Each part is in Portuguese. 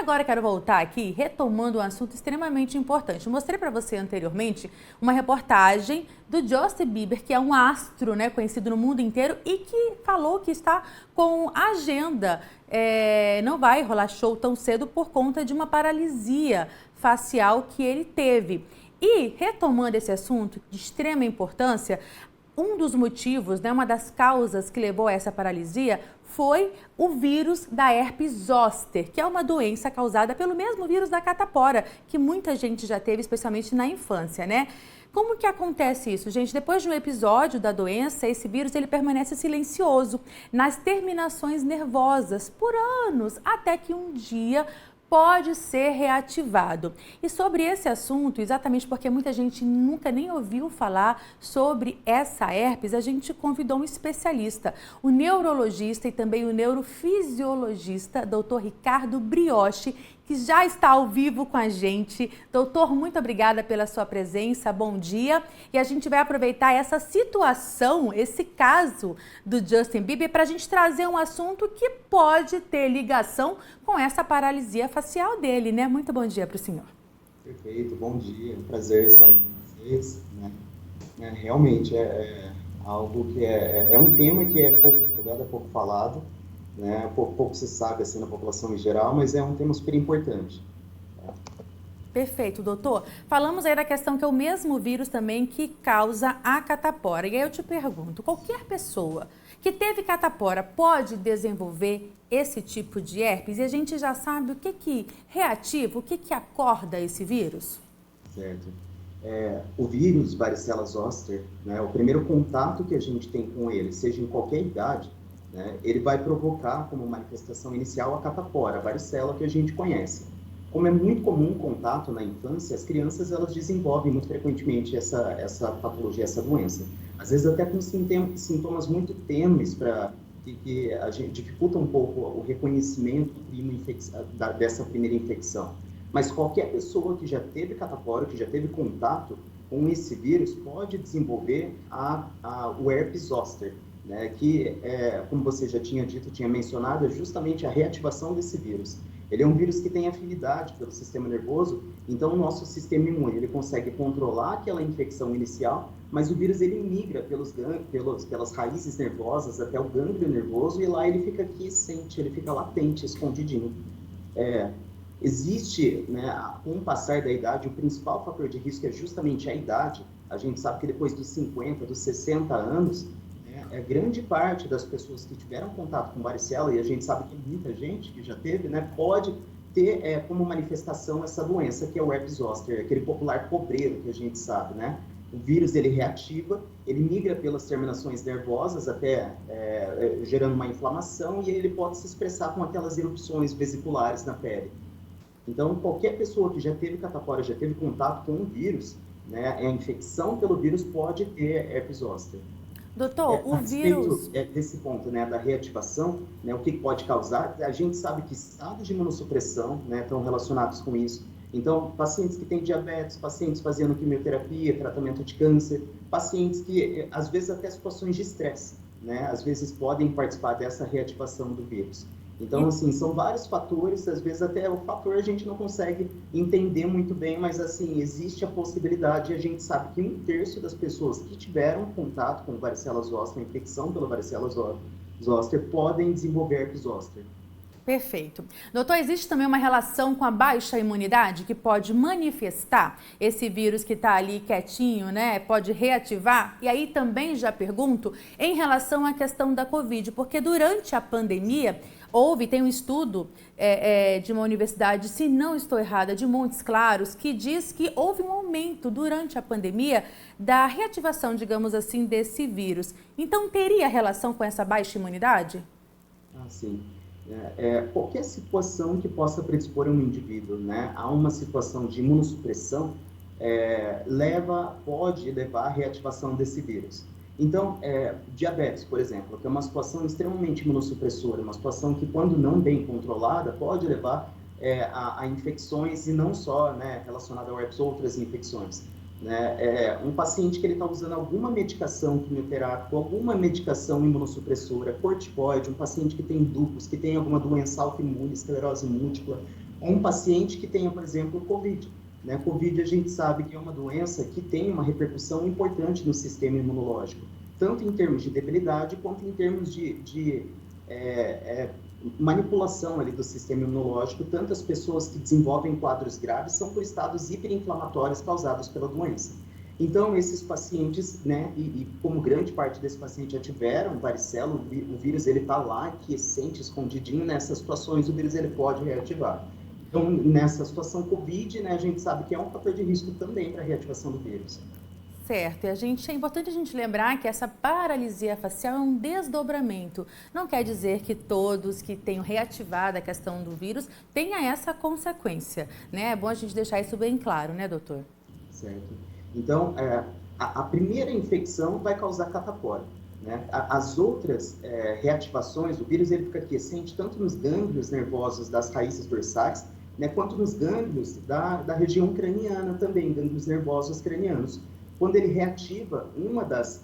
agora quero voltar aqui, retomando um assunto extremamente importante. Eu mostrei para você anteriormente uma reportagem do Justin Bieber, que é um astro, né, conhecido no mundo inteiro e que falou que está com agenda. Não vai rolar show tão cedo por conta de uma paralisia facial que ele teve. E, retomando esse assunto de extrema importância, um dos motivos, né, uma das causas que levou a essa paralisia foi o vírus da herpes zoster, que é uma doença causada pelo mesmo vírus da catapora, que muita gente já teve, especialmente na infância, né? Como que acontece isso, gente? Depois de um episódio da doença, esse vírus ele permanece silencioso nas terminações nervosas por anos, até que um dia pode ser reativado. E sobre esse assunto, exatamente porque muita gente nunca nem ouviu falar sobre essa herpes, a gente convidou um especialista, o neurologista e também o neurofisiologista, Dr. Ricardo Brioche, que já está ao vivo com a gente. Doutor, muito obrigada pela sua presença, bom dia. E a gente vai aproveitar essa situação, esse caso do Justin Bieber, para a gente trazer um assunto que pode ter ligação com essa paralisia facial dele, né? Muito bom dia para o senhor. Perfeito, bom dia, é um prazer estar aqui com vocês, né? Realmente é algo que é um tema que é pouco divulgado, é pouco falado, né? Pouco se sabe assim na população em geral, mas é um tema super importante. Perfeito, doutor. Falamos aí da questão que é o mesmo vírus também que causa a catapora. E aí eu te pergunto, qualquer pessoa que teve catapora pode desenvolver esse tipo de herpes? E a gente já sabe o que reativa, o que acorda esse vírus? Certo. O vírus varicela zoster, né, o primeiro contato que a gente tem com ele, seja em qualquer idade, né, ele vai provocar como manifestação inicial a catapora, a varicela que a gente conhece. Como é muito comum o contato na infância, as crianças elas desenvolvem muito frequentemente essa patologia, essa doença. Às vezes até com sintomas muito tênues que a gente dificulta um pouco o reconhecimento dessa primeira infecção. Mas qualquer pessoa que já teve catapora, que já teve contato com esse vírus, pode desenvolver o herpes zoster, né, que, como você já tinha dito, tinha mencionado, é justamente a reativação desse vírus. Ele é um vírus que tem afinidade pelo sistema nervoso, então o nosso sistema imune ele consegue controlar aquela infecção inicial, mas o vírus ele migra pelas raízes nervosas até o gânglio nervoso e lá ele fica quiescente, ele fica latente, escondidinho. Existe, né, com o passar da idade, o principal fator de risco é justamente a idade. A gente sabe que depois dos 50, dos 60 anos, grande parte das pessoas que tiveram contato com varicela, e a gente sabe que muita gente que já teve, né, pode ter como manifestação essa doença, que é o herpes zoster, aquele popular cobreiro que a gente sabe, né? O vírus, ele reativa, ele migra pelas terminações nervosas até gerando uma inflamação e ele pode se expressar com aquelas erupções vesiculares na pele. Então, qualquer pessoa que já teve catapora, já teve contato com o vírus, né, a infecção pelo vírus pode ter herpes zoster. Doutor, o vírus... Desse ponto, né, da reativação, né, o que pode causar, a gente sabe que estados de imunossupressão, né, estão relacionados com isso. Então, pacientes que têm diabetes, pacientes fazendo quimioterapia, tratamento de câncer, pacientes que, às vezes, até situações de estresse, né, às vezes podem participar dessa reativação do vírus. Então, assim, são vários fatores, às vezes até o fator a gente não consegue entender muito bem, mas, assim, existe a possibilidade e a gente sabe que 1/3 das pessoas que tiveram contato com varicela zoster, infecção pela varicela zoster, podem desenvolver herpes zoster. Perfeito. Doutor, existe também uma relação com a baixa imunidade que pode manifestar esse vírus que está ali quietinho, né? Pode reativar? E aí também já pergunto em relação à questão da Covid, porque durante a pandemia tem um estudo de uma universidade, se não estou errada, de Montes Claros, que diz que houve um aumento durante a pandemia da reativação, digamos assim, desse vírus. Então, teria relação com essa baixa imunidade? Sim. Qualquer situação que possa predispor um indivíduo, né, a uma situação de imunossupressão pode levar à reativação desse vírus. Então, diabetes, por exemplo, que é uma situação extremamente imunossupressora, uma situação que, quando não bem controlada, pode levar a infecções e não só, né, relacionada ao herpes, outras infecções. Né? Um paciente que ele está usando alguma medicação quimioterápica, alguma medicação imunossupressora, corticoide, um paciente que tem lúpus, que tem alguma doença autoimune, esclerose múltipla, ou um paciente que tenha, por exemplo, Covid. Né? Covid a gente sabe que é uma doença que tem uma repercussão importante no sistema imunológico, tanto em termos de debilidade quanto em termos de manipulação ali do sistema imunológico. Tantas pessoas que desenvolvem quadros graves são por estados hiperinflamatórios causados pela doença. Então, esses pacientes, né, e como grande parte desses pacientes já tiveram varicela, o vírus ele está lá, quiescente, escondidinho, nessas situações o vírus ele pode reativar. Então, nessa situação COVID, né, a gente sabe que é um fator de risco também para a reativação do vírus. Certo, e é importante a gente lembrar que essa paralisia facial é um desdobramento. Não quer dizer que todos que tenham reativado a questão do vírus tenha essa consequência, né? É bom a gente deixar isso bem claro, né, doutor? Certo. Então, a primeira infecção vai causar catapora. Né? As outras reativações, o vírus ele fica quiescente tanto nos gânglios nervosos das raízes dorsais, né, quanto nos gânglios da região craniana também, gânglios nervosos cranianos. Quando ele reativa, uma das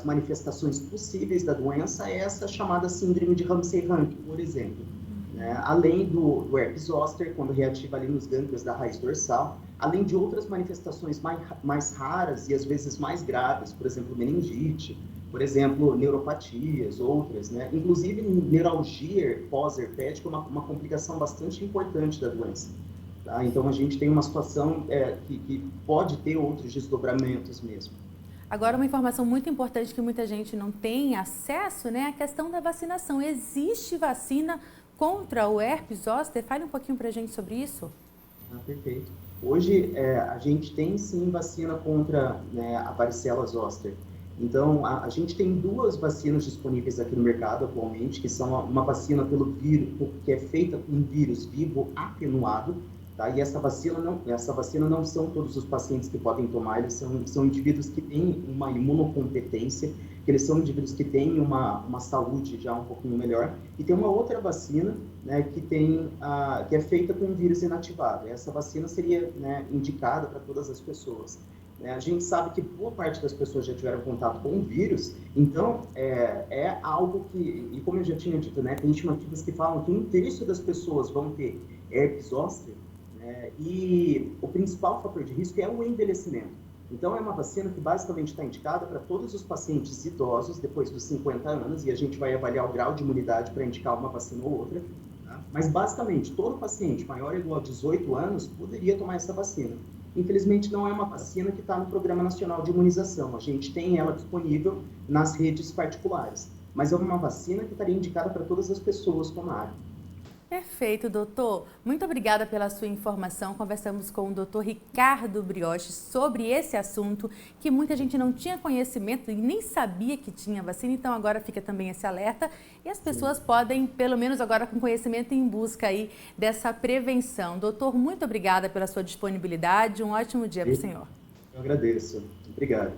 manifestações possíveis da doença é essa chamada síndrome de Ramsay-Hunt, por exemplo. Né? Além do herpes zoster, quando reativa ali nos gânglios da raiz dorsal, além de outras manifestações mais raras e às vezes mais graves, por exemplo, meningite, por exemplo, neuropatias, outras, né? Inclusive neuralgia pós-herpética é uma complicação bastante importante da doença. Tá? Então, a gente tem uma situação que pode ter outros desdobramentos mesmo. Agora, uma informação muito importante que muita gente não tem acesso, né, é a questão da vacinação. Existe vacina contra o herpes zoster? Fale um pouquinho para a gente sobre isso. Perfeito. Hoje, a gente tem sim vacina contra, né, a varicela zoster. Então, a gente tem 2 vacinas disponíveis aqui no mercado atualmente, que são uma vacina pelo vírus, que é feita com um vírus vivo atenuado, tá? E essa vacina não são todos os pacientes que podem tomar, eles são indivíduos que têm uma imunocompetência, que eles são indivíduos que têm uma saúde já um pouquinho melhor. E tem uma outra vacina, né, que é feita com um vírus inativado. Essa vacina seria, né, indicada para todas as pessoas. A gente sabe que boa parte das pessoas já tiveram contato com o vírus, então é algo que, e como eu já tinha dito, né, tem estimativas que falam que 1/3 das pessoas vão ter herpes zoster, né, e o principal fator de risco é o envelhecimento. Então é uma vacina que basicamente está indicada para todos os pacientes idosos depois dos 50 anos, e a gente vai avaliar o grau de imunidade para indicar uma vacina ou outra. Tá? Mas basicamente todo paciente maior ou igual a 18 anos poderia tomar essa vacina. Infelizmente, não é uma vacina que está no Programa Nacional de Imunização. A gente tem ela disponível nas redes particulares. Mas é uma vacina que estaria indicada para todas as pessoas tomarem. Perfeito, doutor. Muito obrigada pela sua informação. Conversamos com o doutor Ricardo Brioche sobre esse assunto que muita gente não tinha conhecimento e nem sabia que tinha vacina. Então agora fica também esse alerta e as pessoas podem, pelo menos agora com conhecimento, em busca aí dessa prevenção. Doutor, muito obrigada pela sua disponibilidade. Um ótimo dia para o senhor. Eu agradeço. Obrigado.